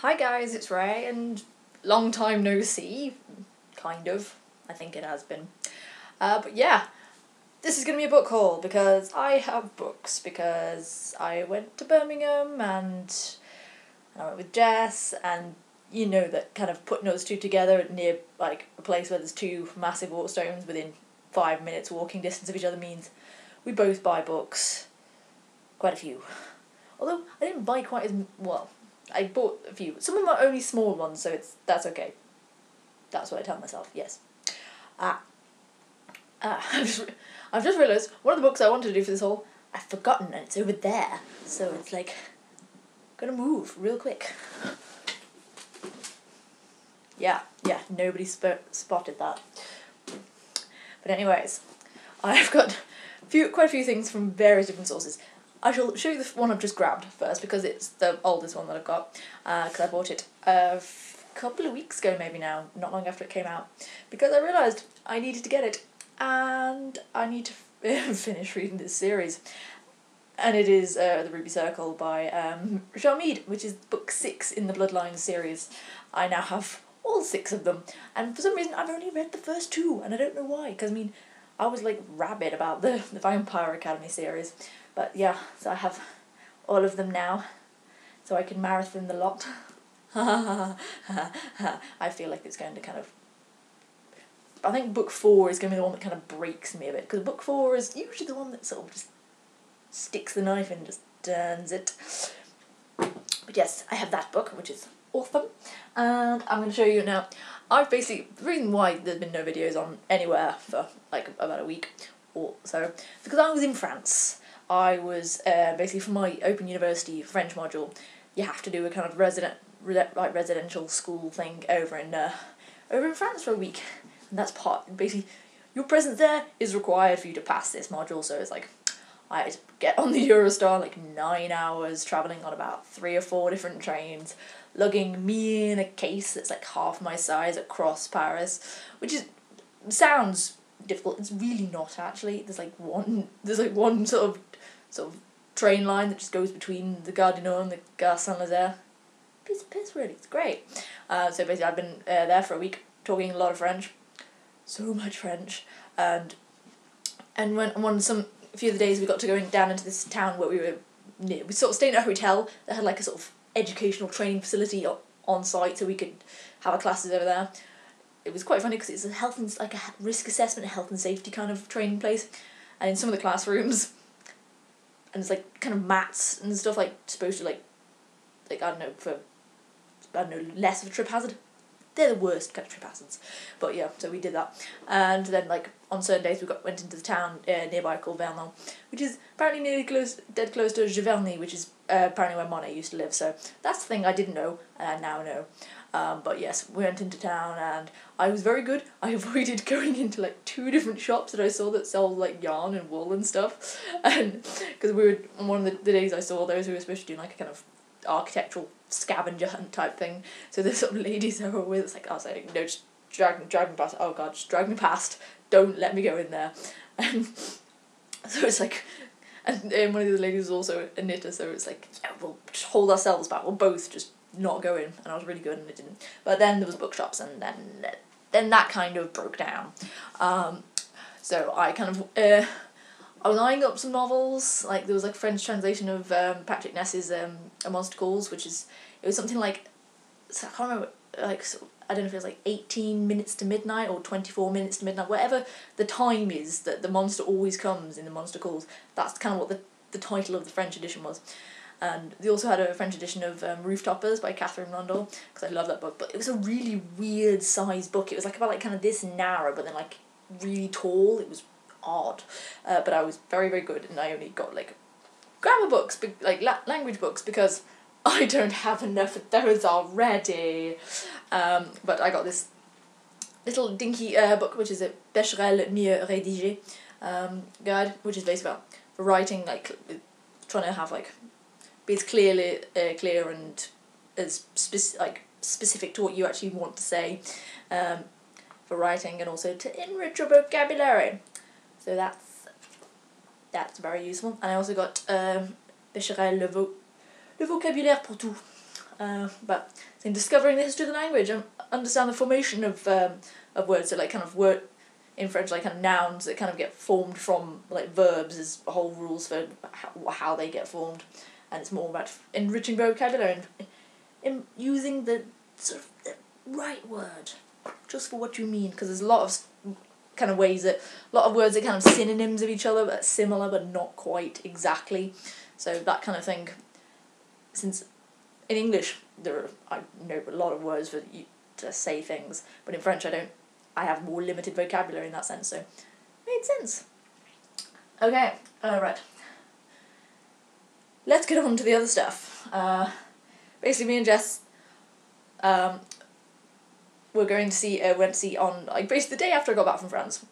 Hi guys, it's Ray, and long time no see, kind of. I think it has been. But yeah, this is going to be a book haul because I have books, because I went to Birmingham and I went with Jess, and you know that kind of putting those two together near like a place where there's two massive Waterstones within 5 minutes walking distance of each other means we both buy books. Quite a few. Although I didn't buy quite as well. I bought a few. Some of them are only small ones, so that's okay. That's what I tell myself. Yes. I've just realised one of the books I wanted to do for this haul, I've forgotten, and it's over there. So it's like, gonna move real quick. Yeah, nobody spotted that. But anyways, I've got quite a few things from various different sources. I shall show you the one I've just grabbed first because it's the oldest one that I've got, because I bought it a couple of weeks ago maybe now, not long after it came out, because I realised I needed to get it and I need to finish reading this series. And it is The Ruby Circle by Rochelle Mead, which is book 6 in the Bloodlines series. I now have all 6 of them, and for some reason I've only read the first 2, and I don't know why, because I mean, I was like rabid about the Vampire Academy series. But yeah, so I have all of them now, so I can marathon the lot. I feel like it's going to kind of... I think book 4 is going to be the one that kind of breaks me a bit, because book 4 is usually the one that sort of just sticks the knife in and just turns it. But yes, I have that book, which is awesome, and I'm going to show you now. I've basically... The reason why there's been no videos on anywhere for like about a week or so, because I was in France. I was basically, for my Open University French module, you have to do a kind of residential school thing over in France for a week, and that's basically your presence there is required for you to pass this module. So it's like I had to get on the Eurostar, like 9 hours, travelling on about 3 or 4 different trains, lugging me in a case that's like half my size across Paris, which sounds difficult. It's really not actually. There's like one sort of train line that just goes between the Gare du Nord and the Gare Saint-Lazare. Piece of piss, really. It's great. So basically, I've been there for a week, talking a lot of French, so much French, and when a few of the days we got to going down into this town where we were near. We sort of stayed at a hotel that had like a sort of educational training facility on site, so we could have our classes over there. It was quite funny because it's a risk assessment, a health and safety kind of training place, and in some of the classrooms, and it's like kind of mats and stuff, like supposed to like I don't know, less of a trip hazard. They're the worst kind of trip hazards, but yeah. So we did that, and then like on certain days we went into the town nearby called Vernon, which is apparently dead close to Giverny, which is apparently where Monet used to live. So that's the thing I didn't know, and I now know. But yes, we went into town and I was very good. I avoided going into like 2 different shops that I saw that sold like yarn and wool and stuff, and because we were on one of the days I saw those, we were supposed to do like a kind of architectural scavenger hunt type thing. So the sort of ladies I were with, I was like, no, just drag me past. Oh god, just drag me past. Don't let me go in there. And so it's like, and one of the ladies was also a knitter, so it's like, yeah, we'll just hold ourselves back. We'll both just not go in. And I was really good and I didn't. But then there was bookshops, and then that kind of broke down. So I kind of I was eyeing up some novels. Like there was like a French translation of Patrick Ness's A Monster Calls, it was something like, so I can't remember, like I don't know if it was like 18 minutes to midnight or 24 minutes to midnight, whatever the time is that the monster always comes in The Monster Calls. That's kind of what the title of the French edition was. And they also had a French edition of Rooftoppers by Catherine Rundle, because I love that book. But it was a really weird sized book. It was like about like kind of this narrow, but then like really tall. It was odd. But I was very, very good, and I only got like grammar books, like language books, because I don't have enough of those already. But I got this little dinky book, which is a Becherel mieux rédigé guide, which is basically about for writing, like trying to have like be as clear and as specific to what you actually want to say for writing, and also to enrich your vocabulary. So that's very useful. And I also got Becherel le vocabulaire pour tout. but in discovering the history of the language and understand the formation of words, so like kind of word in French, like kind of nouns that kind of get formed from like verbs is whole rules for how they get formed, and it's more about enriching vocabulary and in using the sort of the right word just for what you mean, because there's a lot of kind of ways that a lot of words are kind of synonyms of each other but similar but not quite exactly, so that kind of thing. Since in English I know a lot of words for you to say things, but in French I have more limited vocabulary in that sense, so made sense. Okay, right. Let's get on to the other stuff. Basically, me and Jess went to see on, like, basically the day after I got back from France.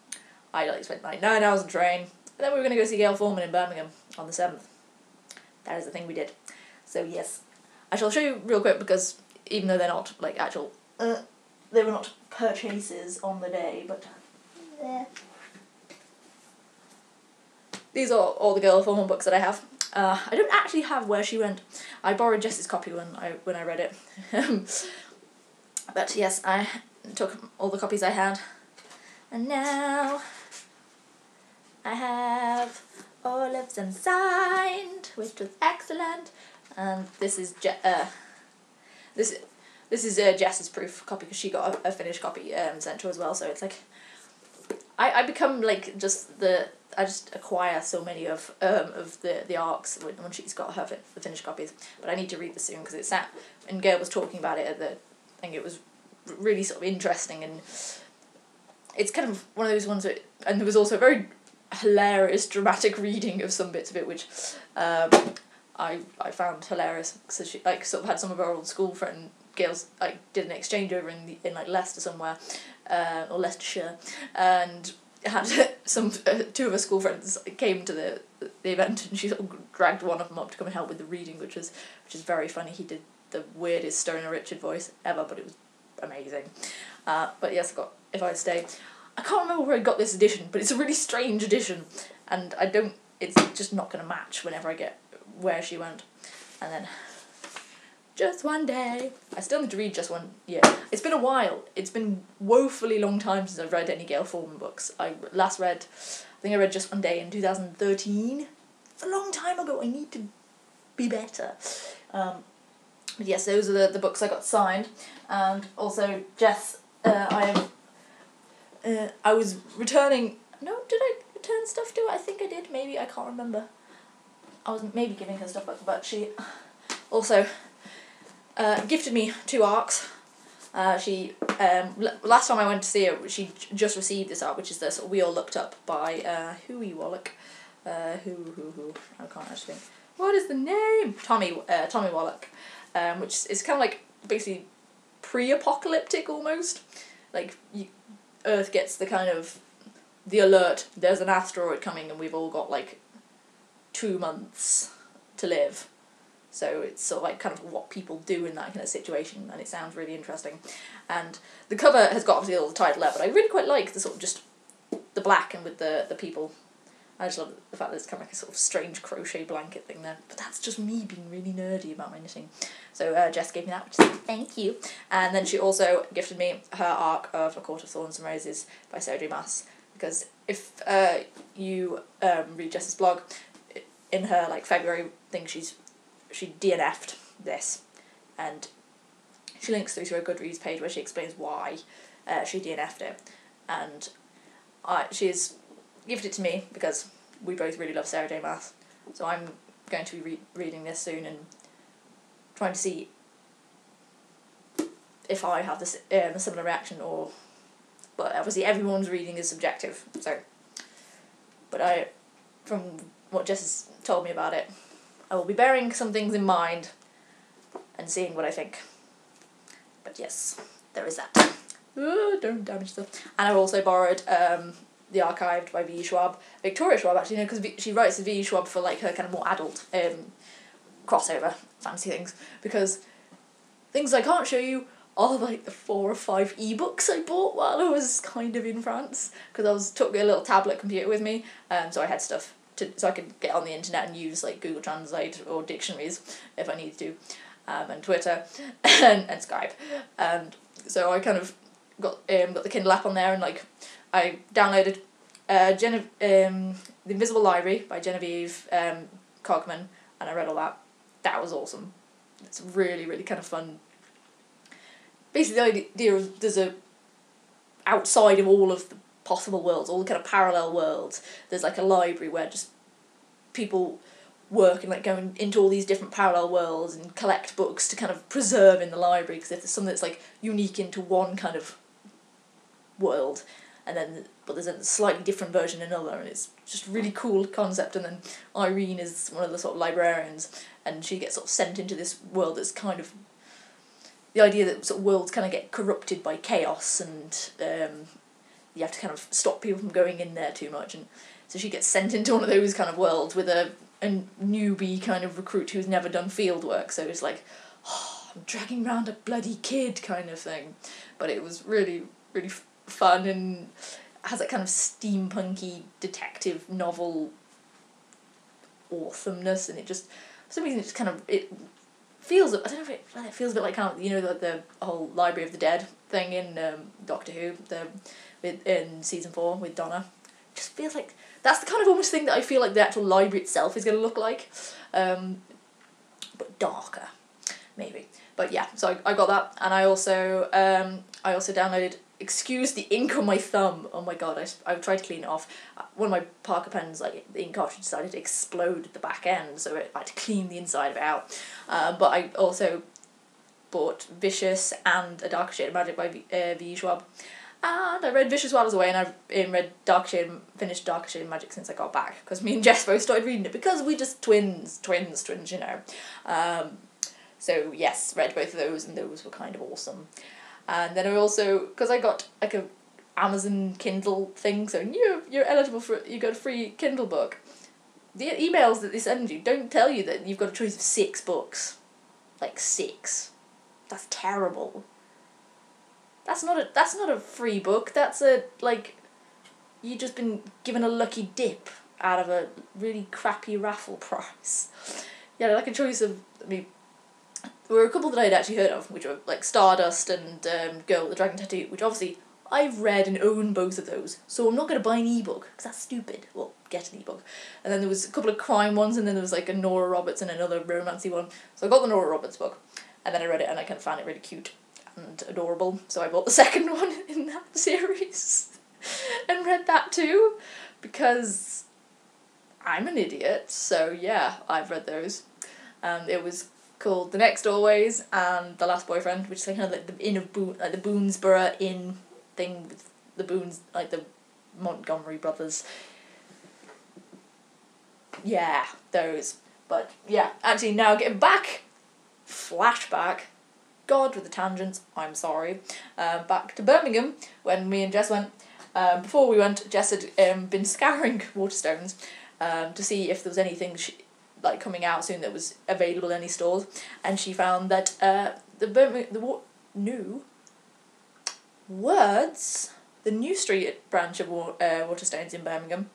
I like spent like 9 hours on train, and then we were going to go see Gayle Forman in Birmingham on the 7th. That is the thing we did. So yes, I shall show you real quick, because even though they're not like actual, they were not purchases on the day, but these are all the Gayle Forman books that I have. I don't actually have Where She Went. I borrowed Jess's copy when I read it. But yes, I took all the copies I had, and now I have all of them signed, which was excellent. And this is Jess's proof copy, because she got a finished copy sent to her as well. So it's like I become like I just acquire so many of the arcs when she's got the finished copies. But I need to read this soon, because it's sat, and Gayle was talking about it at the thing. It was really sort of interesting, and it's kind of one of those ones that, and there was also a very hilarious dramatic reading of some bits of it, which I found hilarious. So she like sort of had some of her old school friend Gayle's like did an exchange over in like Leicester somewhere, or Leicestershire, and had some two of her school friends came to the event, and she sort of dragged one of them up to come and help with the reading, which is very funny. He did the weirdest Stoner Richard voice ever, but it was amazing. But yes, If I Stay. I can't remember where I got this edition, but it's a really strange edition, and it's just not going to match whenever I get Where She Went. And then Just One Day. I still need to read Just One. Yeah, it's been a while. It's been woefully long time since I've read any Gayle Forman books. I think I read Just One Day in 2013. It's a long time ago. I need to be better. But yes, those are the books I got signed. And also, Jess, I was returning... No, did I return stuff to her? I think I did, maybe. I can't remember. I was maybe giving her stuff back, but she also gifted me 2 arcs. She last time I went to see her, she just received this arc, which is this We All Looked Up by Huey Wallach. Who? I can't actually think. What is the name? Tommy Wallach. Which is kind of like basically pre-apocalyptic almost. Like Earth gets the alert, there's an asteroid coming and we've all got like 2 months to live. So it's sort of like kind of what people do in that kind of situation, and it sounds really interesting. And the cover has got obviously all the title there, but I really quite like the sort of just the black and with the people. I just love the fact that it's kind of like a sort of strange crochet blanket thing there. But that's just me being really nerdy about my knitting. So Jess gave me that, which is thank you. And then she also gifted me her arc of A Court of Thorns and Roses by Sarah J Maas. Because if you read Jess's blog, in her like February thing, she DNF'd this. And she links through to her Goodreads page where she explains why she DNF'd it. And she's gifted it to me because we both really love Sarah J Maas. So I'm going to be reading this soon and trying to see if I have this a similar reaction, or... But obviously everyone's reading is subjective, so... But from what Jess has told me about it, I will be bearing some things in mind and seeing what I think. But yes, there is that. Ooh, don't damage stuff. And I've also borrowed The Archived by V.E. Schwab. Victoria Schwab, actually, because she writes to V.E. Schwab for like her kind of more adult crossover fancy things. Because things I can't show you are like the 4 or 5 ebooks I bought while I was kind of in France. Because took a little tablet computer with me, so I had stuff so I could get on the internet and use like Google Translate or dictionaries if I needed to. and Twitter, and Skype, and so I kind of got the Kindle app on there, and like I downloaded The Invisible Library by Genevieve Cogman, and I read all that. That was awesome. It's really, really kind of fun. Basically, the idea of there's a outside of all of the possible worlds, all the kind of parallel worlds, there's like a library where just people work and like going into all these different parallel worlds and collect books to kind of preserve in the library, because if there's something that's like unique into one kind of world, and then but there's a slightly different version in another, and it's just a really cool concept. And then Irene is one of the sort of librarians, and she gets sort of sent into this world that's kind of the idea that sort of worlds kind of get corrupted by chaos, and you have to kind of stop people from going in there too much, and so she gets sent into one of those kind of worlds with a newbie kind of recruit who's never done field work, so it's like, oh, I'm dragging around a bloody kid kind of thing. But it was really, really fun, and has that kind of steampunky detective novel awesomeness, and it just, for some reason, it just kind of, it feels, I don't know if it feels a bit like kind of, you know, the whole Library of the Dead thing in Doctor Who, in season 4 with Donna. It just feels like that's the kind of almost thing that I feel like the actual library itself is going to look like, but darker, maybe. But yeah, so I got that, and I also downloaded Excuse the Ink on My Thumb. Oh my god, I tried to clean it off. One of my Parker pens, like, the ink cartridge decided to explode at the back end, so I had to clean the inside of it out. But I also bought Vicious and A Darker Shade of Magic by V. Schwab. And I read Vicious while I was away, and I've finished Darker Shade of Magic since I got back, because me and Jess both started reading it, because we just twins, you know. So yes, read both of those, and those were kind of awesome. And then I also, because I got like a Amazon Kindle thing, so you're eligible for, you got a free Kindle book. The emails that they send you don't tell you that you've got a choice of 6 books. Like 6. That's terrible. That's not a free book. That's a, like, you've just been given a lucky dip out of a really crappy raffle prize. Yeah, like a choice of, I mean, there were a couple that I'd actually heard of, which were like Stardust and Girl with the Dragon Tattoo, which obviously I've read and own both of those, so I'm not going to buy an ebook, because that's stupid. Well, get an ebook. And then there was a couple of crime ones, and then there was like a Nora Roberts and another romancy one. So I got the Nora Roberts book, and then I read it, and I kind of found it really cute and adorable, so I bought the second one in that series and read that too, because I'm an idiot. So yeah, I've read those. It was called The Next Always and The Last Boyfriend, which is kind of like the Inn of like the Boonesborough Inn thing with the Boones, like the Montgomery brothers. Yeah, those. But yeah, actually now getting back, flashback, God with the tangents, I'm sorry, back to Birmingham when me and Jess went. Before we went, Jess had been scouring Waterstones to see if there was anything like coming out soon that was available in any stores, and she found that the New Street branch of Waterstones in Birmingham,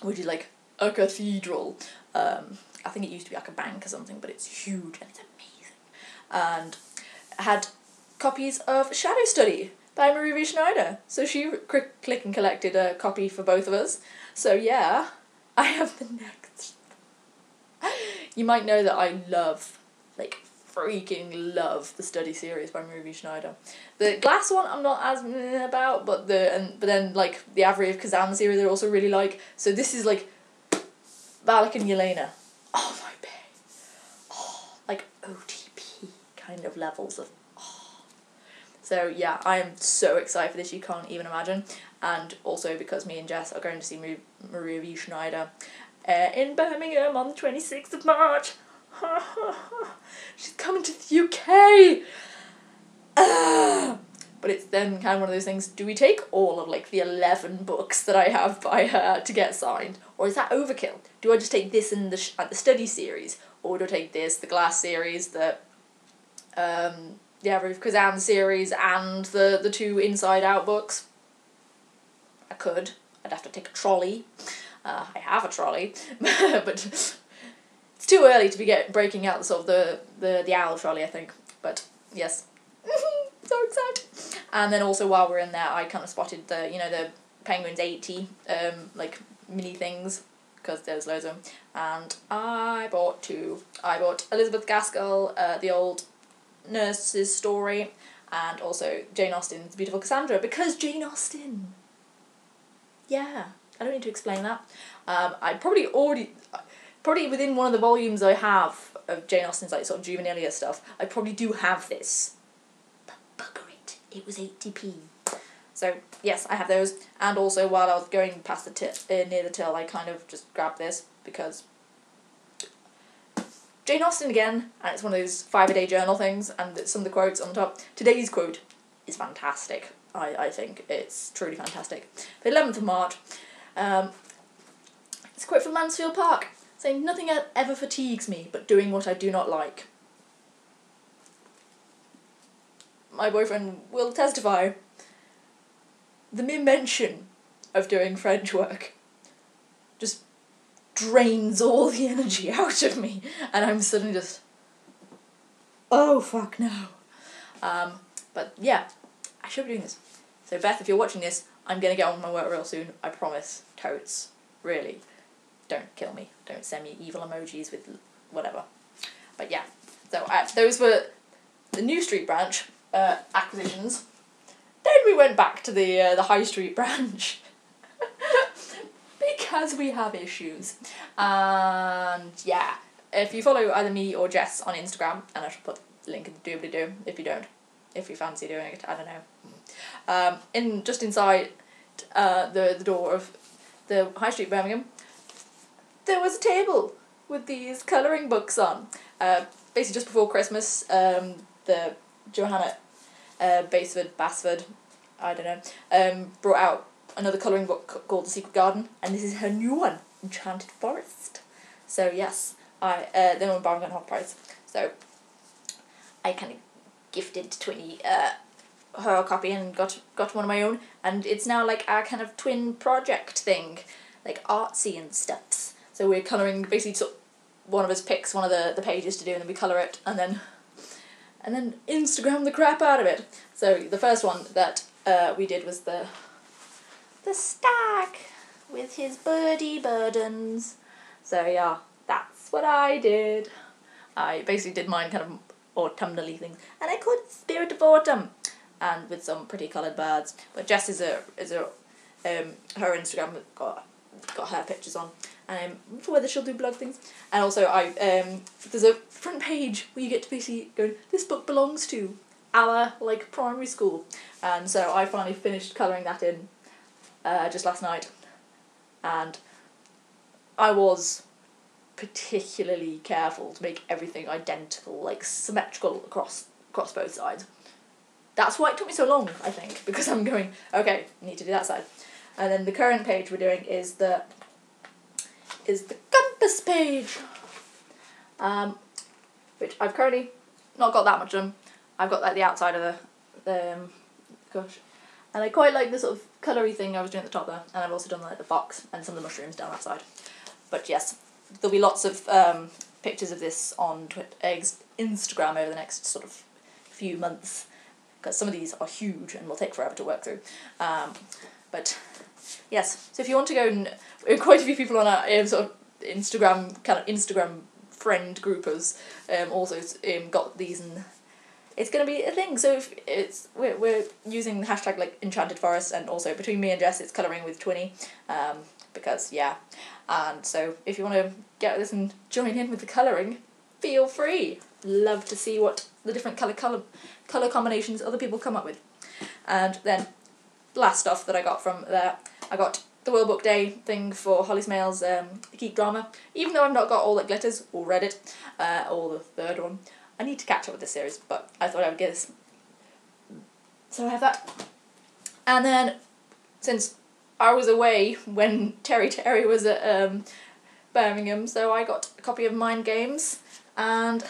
which is like a cathedral. I think it used to be like a bank or something, but it's huge and it's amazing, and had copies of Shadow Study by Marie V. Schneider. So she click and collected a copy for both of us. So yeah, I have the next. You might know that I love, like, freaking love the Study series by Marie V. Schneider. The Glass one I'm not as about, but then like the Avery of Kazan series I also really like. So this is like Valak and Yelena. Oh my babe. Oh, like OTP kind of levels of oh. So yeah, I am so excited for this, you can't even imagine. And also because me and Jess are going to see Maria V. Schneider in Birmingham on the 26th of March. She's coming to the UK! But it's then kind of one of those things, do we take all of like the 11 books that I have by her to get signed? Or is that overkill? Do I just take this and the Study series? Or do I take this, the Glass series, the Avery of Kazan series, and the 2 Inside Out books? I could. I'd have to take a trolley. I have a trolley, but it's it's too early to be breaking out the sort of the owl trolley, I think. But yes, so excited. And then also while we're in there, I kind of spotted the the Penguins 80 like mini things, because there's loads of them, and I bought two. I bought Elizabeth Gaskell, the old nurse's story, and also Jane Austen's Beautiful Cassandra, because Jane Austen. Yeah, I don't need to explain that. I probably within one of the volumes I have of Jane Austen's like sort of juvenilia stuff, I probably do have this. But bugger it was 80p. So yes, I have those, and also while I was going past the near the till, I kind of just grabbed this because Jane Austen again, and it's one of those 5-a-day journal things, and some of the quotes on the top. Today's quote is fantastic. I think it's truly fantastic. The 11th of March, it's a quote from Mansfield Park, saying, "Nothing ever fatigues me but doing what I do not like." My boyfriend will testify. The mere mention of doing French work just drains all the energy out of me, and I'm suddenly just, oh fuck no. But yeah, I should be doing this. So Beth, if you're watching this, I'm gonna get on with my work real soon, I promise. Totes. Really. Don't kill me. Don't send me evil emojis with whatever. But yeah, so those were the New Street branch acquisitions. Then we went back to the High Street branch because we have issues. And yeah, if you follow either me or Jess on Instagram, and I shall put the link in the doobly-doo if you don't, if you fancy doing it, I don't know. Just inside the door of the High Street Birmingham, there was a table with these colouring books on. Basically just before Christmas, the Johanna Basford, I don't know, brought out another colouring book called The Secret Garden, and this is her new one, Enchanted Forest. So yes, they were buying on half price. So I kind of gifted Twinnie her copy and got one of my own, and it's now like our kind of twin project thing, like artsy and stuffs. So we're colouring, basically sort of, one of us picks one of the pages to do, and then we colour it, and then Instagram the crap out of it. So the first one that we did was the stag with his birdie burdens. So yeah, that's what I did. I basically did mine kind of autumnally things, and I called it Spirit of Autumn, and with some pretty coloured birds. But Jess is her her Instagram got her pictures on, and for whether she'll do blog things. And also there's a front page where you get to basically go, this book belongs to our like primary school, and so I finally finished colouring that in just last night, and I was particularly careful to make everything identical, like symmetrical across both sides. That's why it took me so long, I think, because I'm going, okay, I need to do that side. And then the current page we're doing is the compass page, which I've currently not got that much done. I've got like the outside of the gosh, and I quite like the sort of coloury thing I was doing at the top there, and I've also done like the box and some of the mushrooms down that side. But yes, there'll be lots of pictures of this on Instagram over the next sort of few months, because some of these are huge and will take forever to work through. But yes, so if you want to go, and quite a few people on our sort of Instagram friend groupers also got these, and it's going to be a thing. So if we're using the hashtag like Enchanted Forest, and also between me and Jess it's colouring with Twinnie, because yeah, and so if you want to get this and join in with the colouring, feel free. Love to see what the different colour combinations other people come up with. And then last stuff that I got from there, I got the World Book Day thing for Holly Smale's Geek Drama. Even though I've not got all that glitters or read it, or the third one, I need to catch up with this series, but I thought I would get this. So I have that. And then, since I was away when Terry was at Birmingham, so I got a copy of Mind Games, and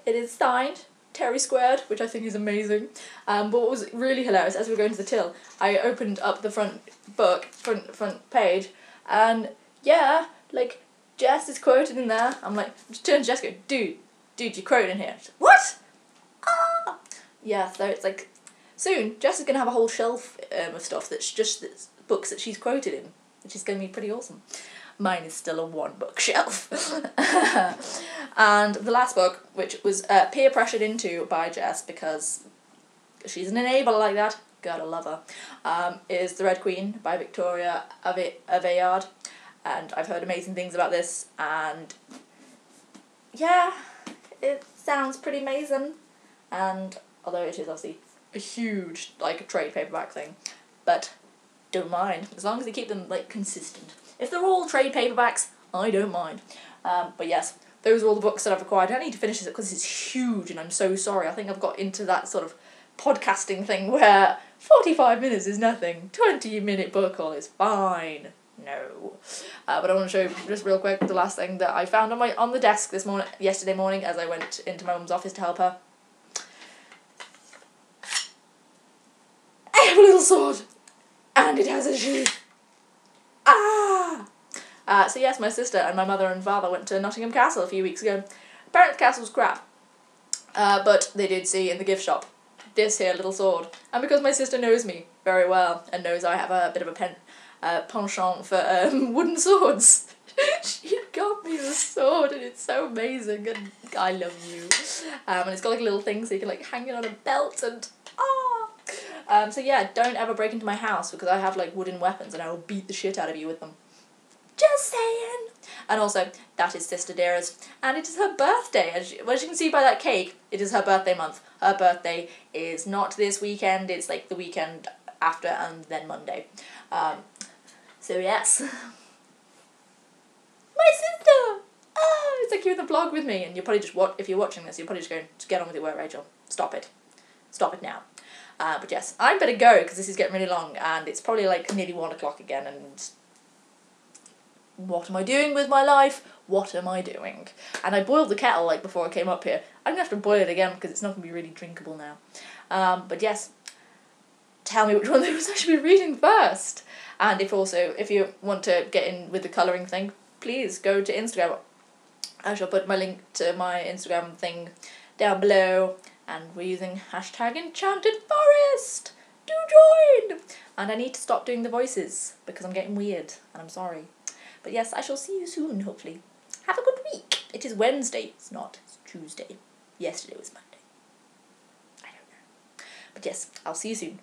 it is signed Terry Squared, which I think is amazing. But what was really hilarious, as we were going to the till, I opened up the front page, and yeah, like Jess is quoted in there. I'm like, just turn to Jess and go, dude, you're quoted in here. She's like, what? Ah! Yeah, so it's like, soon, Jess is going to have a whole shelf of stuff that's just books that she's quoted in, which is going to be pretty awesome. Mine is still a one bookshelf. And the last book, which was peer pressured into by Jess because she's an enabler like that, gotta love her, is The Red Queen by Victoria Aveyard. And I've heard amazing things about this, and yeah, it sounds pretty amazing. And although it is obviously a huge, like, trade paperback thing, but don't mind, as long as they keep them, like, consistent. If they're all trade paperbacks, I don't mind. But yes, those are all the books that I've acquired. I need to finish this because it's huge, and I'm so sorry. I think I've got into that sort of podcasting thing where 45 minutes is nothing, 20-minute book haul is fine. No. But I want to show you just real quick the last thing that I found on the desk yesterday morning as I went into my mum's office to help her. I have a little sword, and it has a sheath. So yes, my sister and my mother and father went to Nottingham Castle a few weeks ago. Apparently the castle's crap, but they did see in the gift shop this here little sword. And because my sister knows me very well and knows I have a bit of a penchant for wooden swords, she got me the sword, and it's so amazing, and I love you. And it's got like a little thing so you can like hang it on a belt, and so yeah, don't ever break into my house because I have like wooden weapons and I will beat the shit out of you with them. Just saying. And also, that is Sister Dara's, and it is her birthday. As you can see by that cake, it is her birthday month. Her birthday is not this weekend, it's like the weekend after and then Monday. So yes. My sister! Oh, it's like you're in the vlog with me, and you're probably just, if you're watching this, you're probably just going, just get on with your work, Rachel. Stop it. Stop it now. But yes, I better go because this is getting really long, and it's probably like nearly 1 o'clock again, and what am I doing with my life? What am I doing? And I boiled the kettle like before I came up here. I'm gonna have to boil it again because it's not gonna be really drinkable now. But yes, tell me which one of those I should be reading first. And if you want to get in with the colouring thing, please go to Instagram. I shall put my link to my Instagram thing down below. And we're using #EnchankedForest. Do join! And I need to stop doing the voices because I'm getting weird and I'm sorry. But yes, I shall see you soon, hopefully. Have a good week. It is Wednesday. It's not. It's Tuesday. Yesterday was Monday. I don't know. But yes, I'll see you soon.